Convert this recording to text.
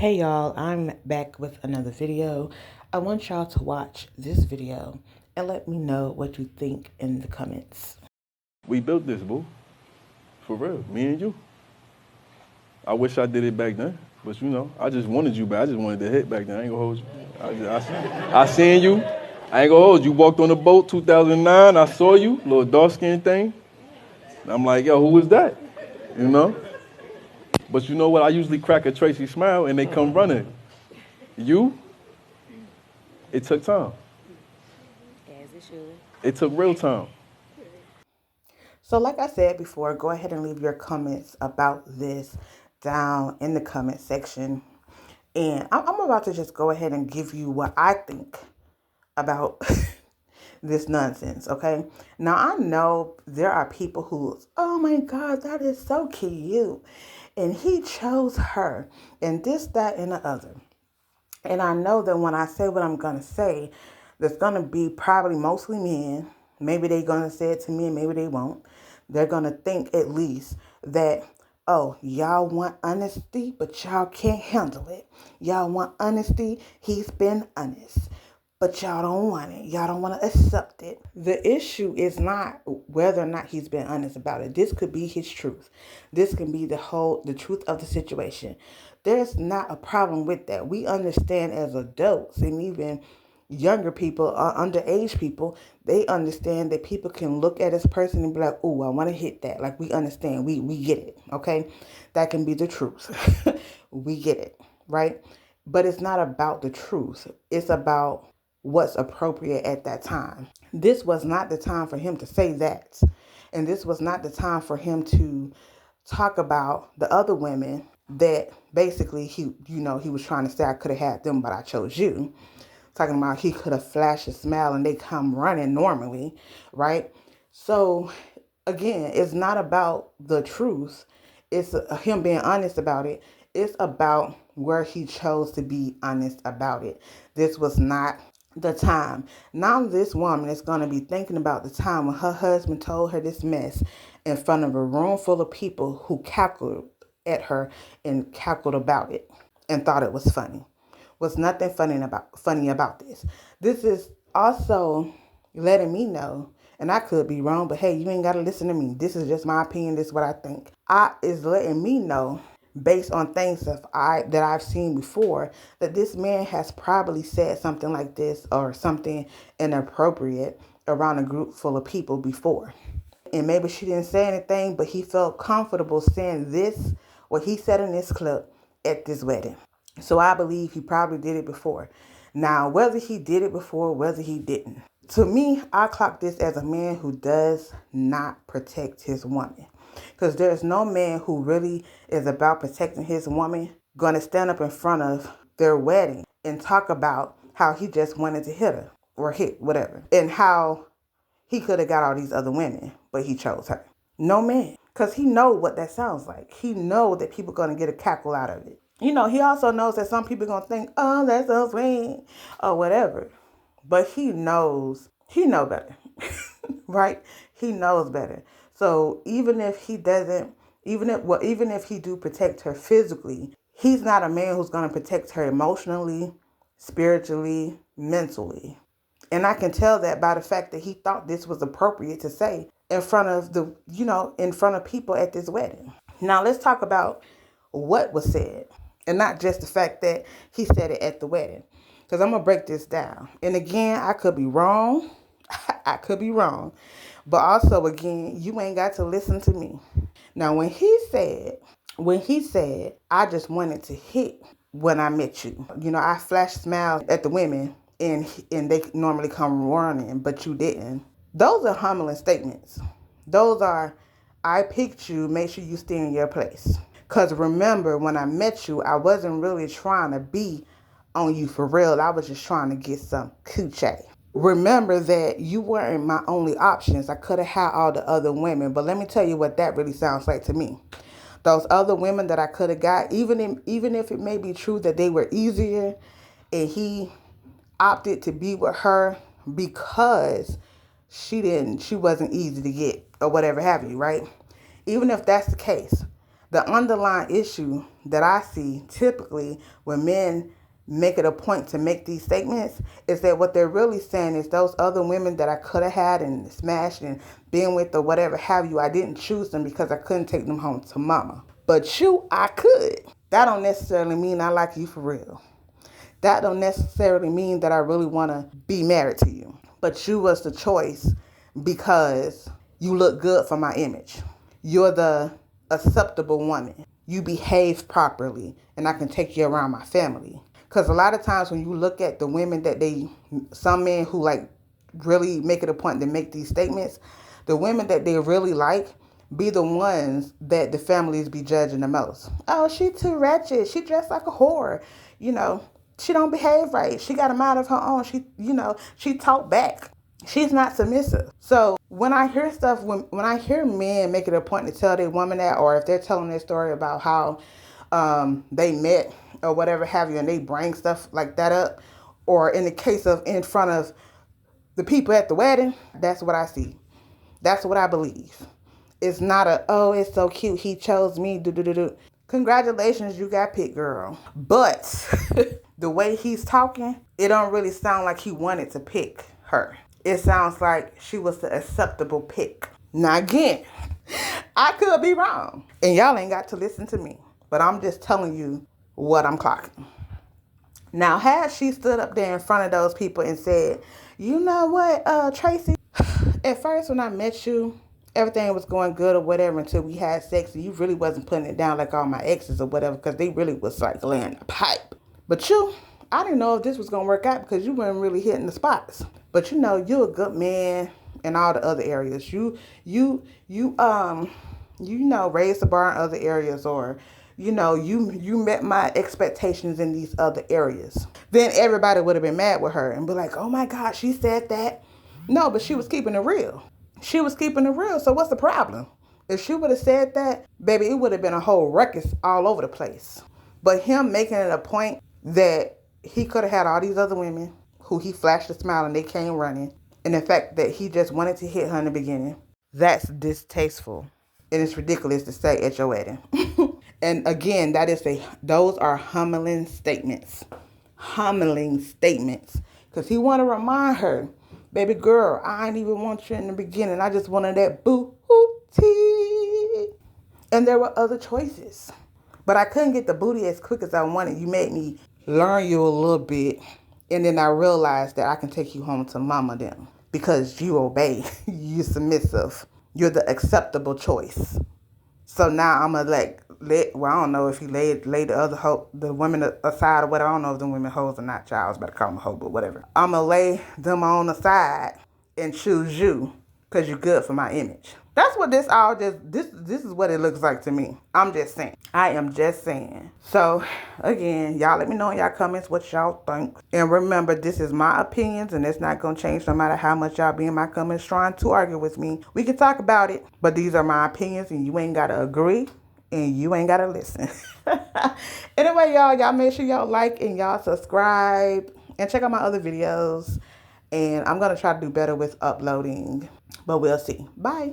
Hey y'all, I'm back with another video. I want y'all to watch this video and let me know what you think in the comments. We built this, boo. For real, me and you. I wish I did it back then, but you know, I just wanted you back. I just wanted to hit back then. I ain't gonna hold you. I seen you. I ain't gonna hold you. You walked on the boat 2009. I saw you, little dark skin thing. I'm like, yo, who was that? You know? But you know what? I usually crack a Tracy smile and they come running. You? It took time. As it should. It took real time. So like I said before, go ahead and leave your comments about this down in the comment section. And I'm about to just go ahead and give you what I think about this nonsense, okay? Now, I know there are people who, oh my God, that is so cute. And he chose her and this, that, and the other. And I know that when I say what I'm going to say, there's going to be probably mostly men. Maybe they're going to say it to me and maybe they won't. They're going to think at least that, oh, y'all want honesty, but y'all can't handle it. Y'all want honesty. He's been honest, but y'all don't want it. Y'all don't want to accept it. The issue is not whether or not he's been honest about it. This could be his truth. This can be the truth of the situation. There's not a problem with that. We understand as adults and even younger people, underage people, they understand that people can look at this person and be like, oh, I want to hit that. Like, we understand. We get it. Okay. That can be the truth. We get it. Right. But it's not about the truth. It's about what's appropriate at that time. This was not the time for him to say that. And this was not the time for him to talk about the other women that basically he was trying to say, I could have had them, but I chose you. Talking about he could have flashed a smile and they come running normally, right? So again, it's not about the truth. It's him being honest about it. It's about where he chose to be honest about it. This was not the time. Now this woman is going to be thinking about the time when her husband told her this mess in front of a room full of people who cackled at her and cackled about it and thought it was funny. Was nothing funny about this. This is also letting me know, and I could be wrong, but hey, you ain't got to listen to me. This is just my opinion. This is what I think. Is letting me know, based on things that I've seen before, that this man has probably said something like this or something inappropriate around a group full of people before. And maybe she didn't say anything, but he felt comfortable saying this, what he said in this clip at this wedding. So I believe he probably did it before. Now, whether he did it before, whether he didn't. To me, I clock this as a man who does not protect his woman. Because there's no man who really is about protecting his woman going to stand up in front of their wedding and talk about how he just wanted to hit her or hit whatever. And how he could have got all these other women, but he chose her. No man. Because he know what that sounds like. He know that people going to get a cackle out of it. You know, he also knows that some people are going to think, oh, that's so sweet or whatever. But he knows better, right? He knows better. So even if he doesn't, even if he do protect her physically, he's not a man who's going to protect her emotionally, spiritually, mentally. And I can tell that by the fact that he thought this was appropriate to say in front of people at this wedding. Now let's talk about what was said and not just the fact that he said it at the wedding. Because I'm going to break this down. And again, I could be wrong. I could be wrong. But also, again, you ain't got to listen to me. Now, when he said, I just wanted to hit when I met you. You know, I flashed smiles at the women and they normally come running, but you didn't. Those are humbling statements. Those are, I picked you, make sure you stay in your place. Because remember, when I met you, I wasn't really trying to be on you for real. I was just trying to get some coochie. Remember that you weren't my only options. I could have had all the other women. But let me tell you what that really sounds like to me. Those other women that I could have got, even if it may be true that they were easier and he opted to be with her because she wasn't easy to get or whatever have you, right? Even if that's the case, The underlying issue that I see typically when men make it a point to make these statements is that what they're really saying is those other women that I could have had and smashed and been with or whatever have you, I didn't choose them because I couldn't take them home to mama. But you, I could. That don't necessarily mean I like you for real. That don't necessarily mean that I really want to be married to you. But you was the choice because you look good for my image. You're the acceptable woman. You behave properly and I can take you around my family. Because a lot of times when you look at the women that some men who like really make it a point to make these statements, the women that they really like be the ones that the families be judging the most. Oh, she too wretched. She dressed like a whore. You know, she don't behave right. She got a mind of her own. She talk back. She's not submissive. So when I hear stuff, when I hear men make it a point to tell their woman that, or if they're telling their story about how they met or whatever have you, and they bring stuff like that up, or in the case of in front of the people at the wedding, that's what I see. That's what I believe. It's not oh, it's so cute. He chose me. Do. Congratulations, you got picked, girl. But the way he's talking, it don't really sound like he wanted to pick her. It sounds like she was the acceptable pick. Now again, I could be wrong. And y'all ain't got to listen to me. But I'm just telling you what I'm clocking. Now, had she stood up there in front of those people and said, you know what, Tracy, at first when I met you, everything was going good or whatever until we had sex and you really wasn't putting it down like all my exes or whatever because they really was like laying the pipe. But I didn't know if this was going to work out because you weren't really hitting the spots. But you're a good man in all the other areas. You raised the bar in other areas, or you met my expectations in these other areas. Then everybody would have been mad with her and be like, oh my God, she said that. No, but she was keeping it real. She was keeping it real. So what's the problem? If she would have said that, baby, it would have been a whole ruckus all over the place. But him making it a point that he could have had all these other women who he flashed a smile and they came running. And the fact that he just wanted to hit her in the beginning, that's distasteful. And it's ridiculous to say at your wedding. And again, those are humbling statements. Humbling statements. Because he want to remind her, baby girl, I ain't even want you in the beginning. I just wanted that booty. And there were other choices. But I couldn't get the booty as quick as I wanted. You made me learn you a little bit. And then I realized that I can take you home to mama then. Because you obey. You're submissive. You're the acceptable choice. So now I'm going to I don't know if he laid the women aside or whatever. I don't know if the women hoes or not. Child, I was about to call them a hoe, but whatever. I'm going to lay them on the side and choose you because you're good for my image. That's what this is what it looks like to me. I'm just saying. I am just saying. So, again, y'all let me know in y'all comments what y'all think. And remember, this is my opinions, and it's not going to change no matter how much y'all be in my comments trying to argue with me. We can talk about it, but these are my opinions, and you ain't got to agree, and you ain't got to listen. Anyway, y'all make sure y'all like and y'all subscribe, and check out my other videos. And I'm going to try to do better with uploading, but we'll see. Bye.